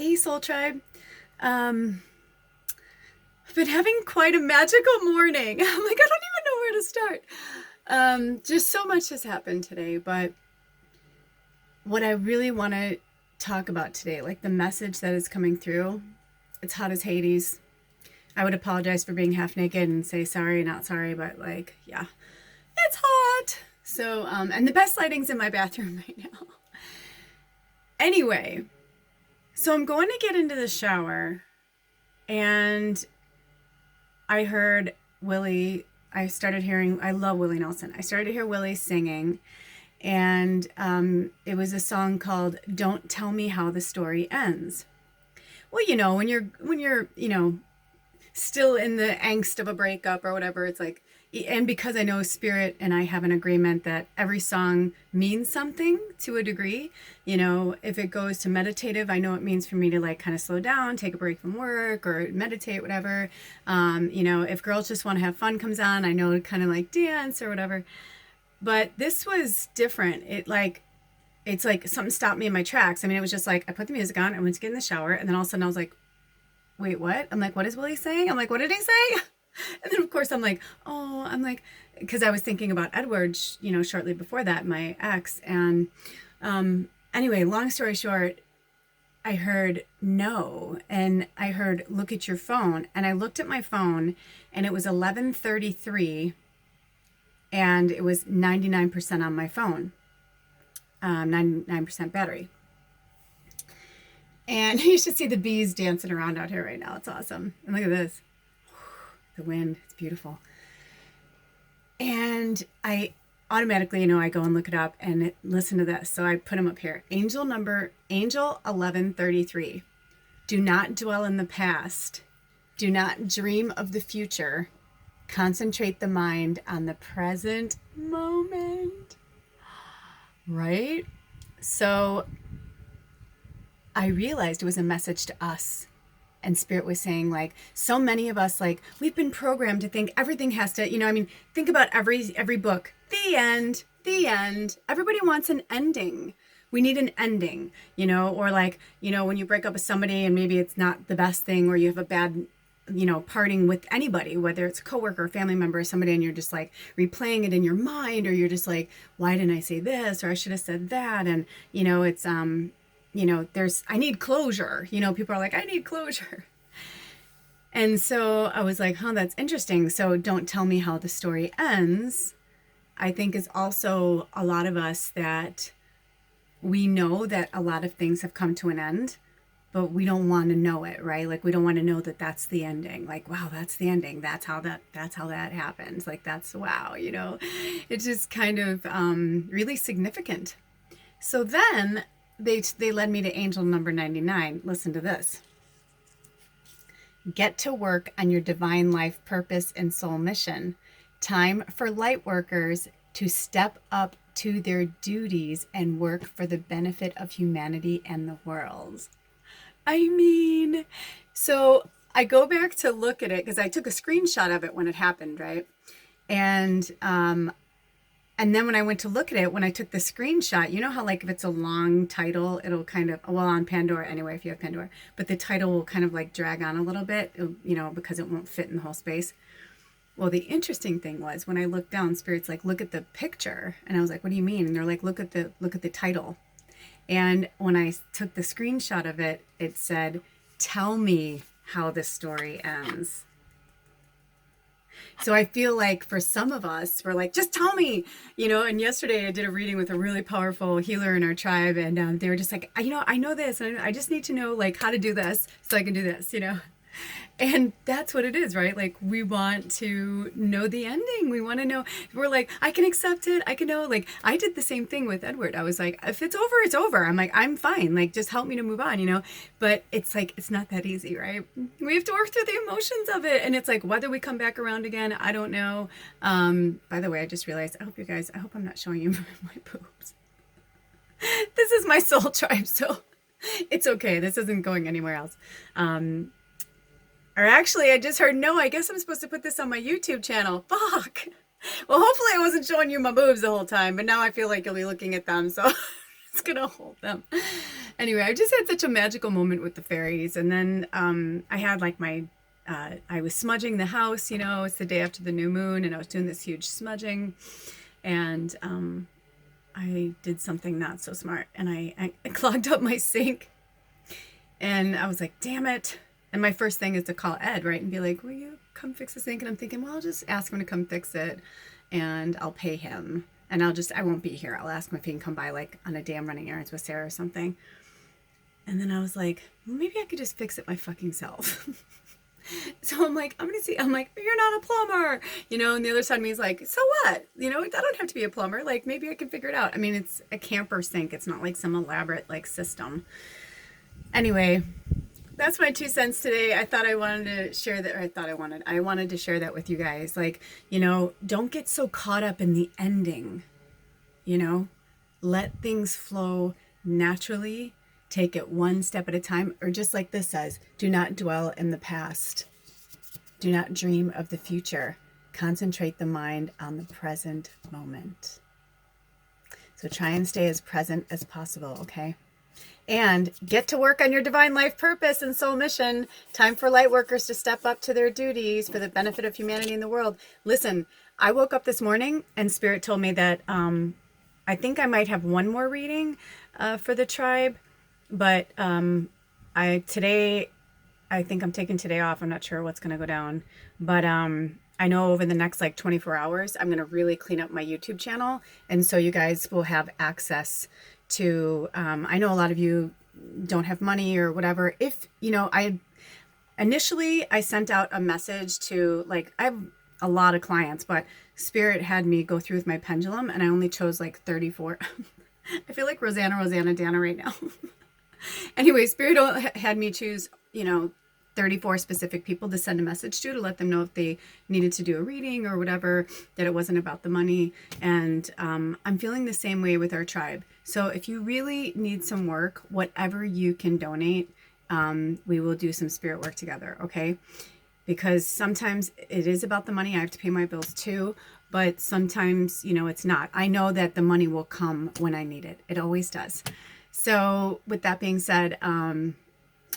Hey, Soul Tribe. I've been having quite a magical morning. I'm like, I don't even know where to start. Just so much has happened today, but what I really want to talk about today, like the message that is coming through, it's hot as Hades. I would apologize for being half naked and say sorry, not sorry, but like, yeah, it's hot. So, and the best lighting's in my bathroom right now. Anyway, so I'm going to get into the shower and I heard Willie. I love Willie Nelson. I started to hear Willie singing, and it was a song called Don't Tell Me How the Story Ends. Well, when you're still in the angst of a breakup or whatever, it's like, and because I know Spirit and I have an agreement that every song means something to a degree, if it goes to meditative, I know it means for me to like kind of slow down, take a break from work or meditate, whatever. If Girls Just Want to Have Fun comes on, I know to kind of like dance or whatever. But this was different. It's like something stopped me in my tracks. I mean, it was just like, I put the music on, I went to get in the shower, and then all of a sudden I was like, wait, what? I'm like, what is Willie saying? I'm like, what did he say? And then of course because I was thinking about Edward, shortly before that, my ex. And anyway, long story short, I heard no, and I heard look at your phone, and I looked at my phone, and it was 11:33, and it was 99% on my phone, 99% battery. And you should see the bees dancing around out here right now. It's awesome. And look at this. The wind, it's beautiful. And I automatically, I go and look it up and listen to this. So I put them up here. Angel 1133. Do not dwell in the past. Do not dream of the future. Concentrate the mind on the present moment. Right? So I realized it was a message to us. And Spirit was saying, like, so many of us, like, we've been programmed to think everything has to, think about every book. The end. Everybody wants an ending. We need an ending, or like, when you break up with somebody and maybe it's not the best thing, or you have a bad, parting with anybody, whether it's a coworker, family member, or somebody, and you're just like replaying it in your mind, or you're just like, why didn't I say this? Or I should have said that. And, it's, I need closure. People are like, I need closure. And so I was like, that's interesting. So don't tell me how the story ends. I think is also a lot of us that we know that a lot of things have come to an end, but we don't want to know it, right? Like, we don't want to know that that's the ending. Like, wow, that's the ending. That's how that happens. Like, that's wow, it's just kind of really significant. So then they led me to angel number 99. Listen to this. Get to work on your divine life purpose and soul mission. Time for light workers to step up to their duties and work for the benefit of humanity and the world. So I go back to look at it because I took a screenshot of it when it happened, right? And then when I went to look at it, when I took the screenshot, you know how like if it's a long title, it'll kind of, well, on Pandora anyway, if you have Pandora, but the title will kind of like drag on a little bit, because it won't fit in the whole space. Well, the interesting thing was when I looked down, Spirit's like, look at the picture. And I was like, what do you mean? And they're like, look at the title. And when I took the screenshot of it, it said, tell me how the story ends. So I feel like for some of us, we're like, just tell me, and yesterday I did a reading with a really powerful healer in our tribe. And they were just like, I know this. And I just need to know like how to do this so I can do this, And that's what it is, right? Like, we want to know the ending. We want to know, we're like, I can accept it. I can know, like, I did the same thing with Edward. I was like, if it's over, it's over. I'm like, I'm fine. Like, just help me to move on, But it's like, it's not that easy, right? We have to work through the emotions of it. And it's like, whether we come back around again, I don't know. By the way, I just realized, I hope I'm not showing you my boobs. This is my soul tribe, so it's okay. This isn't going anywhere else. Or actually, I just heard, no, I guess I'm supposed to put this on my YouTube channel. Fuck. Well, hopefully I wasn't showing you my boobs the whole time, but now I feel like you'll be looking at them. So was gonna hold them. Anyway, I just had such a magical moment with the fairies. And then I had like I was smudging the house, it's the day after the new moon, and I was doing this huge smudging. And I did something not so smart, and I clogged up my sink. And I was like, damn it. And my first thing is to call Ed, right? And be like, will you come fix the sink? And I'm thinking, well, I'll just ask him to come fix it, and I'll pay him. And I won't be here. I'll ask him if he can come by like on a day I'm running errands with Sarah or something. And then I was like, well, maybe I could just fix it my fucking self. So I'm like, I'm like, you're not a plumber, and the other side of me is like, so what? I don't have to be a plumber. Like, maybe I can figure it out. I mean, it's a camper sink. It's not like some elaborate like system. Anyway, that's my 2 cents today. I thought I wanted to share that, or I wanted to share that with you guys. Like, don't get so caught up in the ending, let things flow naturally. Take it one step at a time, or just like this says, do not dwell in the past. Do not dream of the future. Concentrate the mind on the present moment. So try and stay as present as possible, okay? And get to work on your divine life purpose and soul mission. Time for light workers to step up to their duties for the benefit of humanity and the world. Listen, I woke up this morning and Spirit told me that I think I might have one more reading for the tribe. But I think I'm taking today off. I'm not sure what's going to go down. But I know over the next like 24 hours, I'm going to really clean up my YouTube channel. And so you guys will have access to, I know a lot of you don't have money or whatever. If, initially I sent out a message to like, I have a lot of clients, but Spirit had me go through with my pendulum and I only chose like 34. I feel like Rosanna Dana right now. Anyway, Spirit had me choose, 34 specific people to send a message to let them know if they needed to do a reading or whatever, that it wasn't about the money. And I'm feeling the same way with our tribe. So if you really need some work, whatever you can donate, we will do some spirit work together, okay? Because sometimes it is about the money. I have to pay my bills too. But sometimes, it's not. I know that the money will come when I need it. It always does. So with that being said,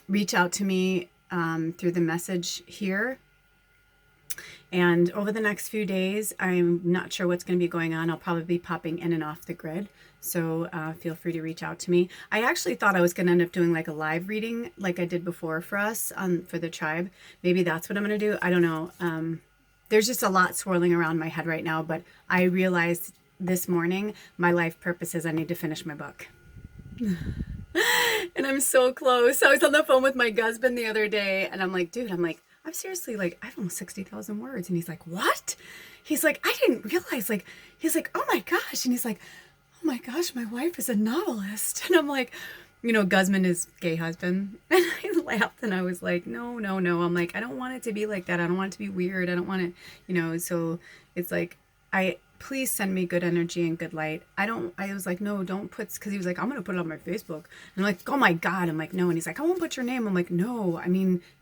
reach out to me through the message here. And over the next few days, I'm not sure what's going to be going on. I'll probably be popping in and off the grid. So feel free to reach out to me. I actually thought I was going to end up doing like a live reading like I did before for us for the tribe. Maybe that's what I'm going to do. I don't know. There's just a lot swirling around my head right now. But I realized this morning my life purpose is I need to finish my book. And I'm so close. I was on the phone with my husband the other day and I'm like, dude, I'm seriously like, I have almost 60,000 words. And he's like, what? He's like, I didn't realize, like, he's like, oh my gosh. And he's like, oh my gosh, my wife is a novelist. And I'm like, Guzman is gay husband. And I laughed and I was like, no. I'm like, I don't want it to be like that. I don't want it to be weird. I don't want it, so it's like, please send me good energy and good light. I was like, no, don't put, because he was like, I'm going to put it on my Facebook. And I'm like, oh my God. I'm like, no. And he's like, I won't put your name. I'm like, no.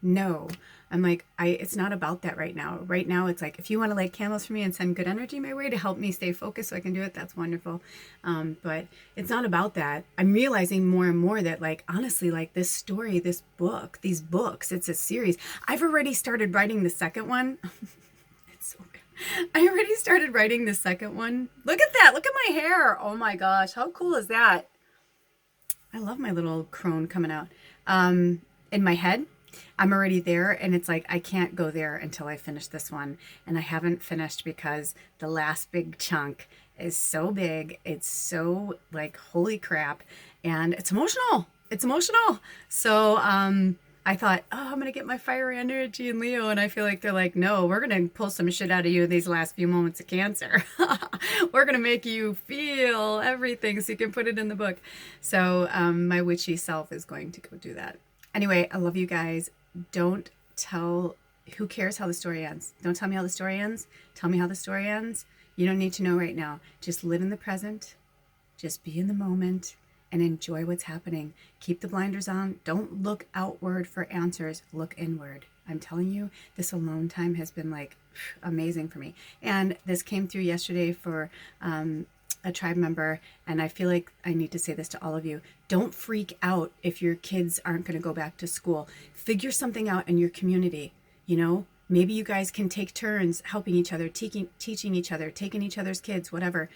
No. I'm like, it's not about that right now. Right now, it's like, if you want to light candles for me and send good energy my way to help me stay focused so I can do it, that's wonderful. But it's not about that. I'm realizing more and more that, like, honestly, like this story, this book, these books, it's a series. I've already started writing the second one. It's so good. I already started writing the second one. Look at that. Look at my hair. Oh my gosh. How cool is that? I love my little crone coming out. In my head, I'm already there. And it's like, I can't go there until I finish this one. And I haven't finished because the last big chunk is so big. It's so like, holy crap. And it's emotional. It's emotional. So, I thought, oh, I'm going to get my fiery energy in Leo. And I feel like they're like, no, we're going to pull some shit out of you these last few moments of Cancer. We're going to make you feel everything so you can put it in the book. So my witchy self is going to go do that. Anyway, I love you guys. Don't tell, who cares how the story ends? Don't tell me how the story ends. Tell me how the story ends. You don't need to know right now. Just live in the present. Just be in the moment. And enjoy what's happening. Keep the blinders on. Don't look outward for answers. Look inward. I'm telling you, this alone time has been like amazing for me. And this came through yesterday for a tribe member, and I feel like I need to say this to all of you. Don't freak out if your kids aren't going to go back to school. Figure something out in your community. You know, maybe you guys can take turns helping each other, teaching each other, taking each other's kids, whatever.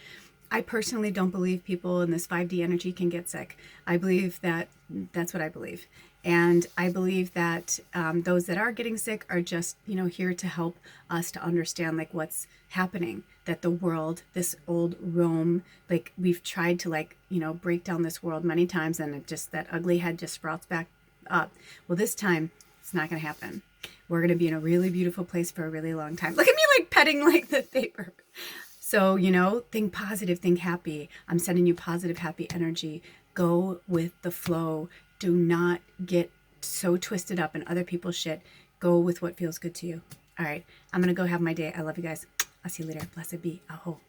I personally don't believe people in this 5D energy can get sick. I believe that that's what I believe. And I believe that those that are getting sick are just, you know, here to help us to understand like what's happening, that the world, this old Rome, like we've tried to like, you know, break down this world many times, and it just, that ugly head just sprouts back up. Well, this time it's not going to happen. We're going to be in a really beautiful place for a really long time. Look at me like petting like the paper. So, you know, think positive, think happy. I'm sending you positive, happy energy. Go with the flow. Do not get so twisted up in other people's shit. Go with what feels good to you. All right. I'm going to go have my day. I love you guys. I'll see you later. Blessed be. Aho.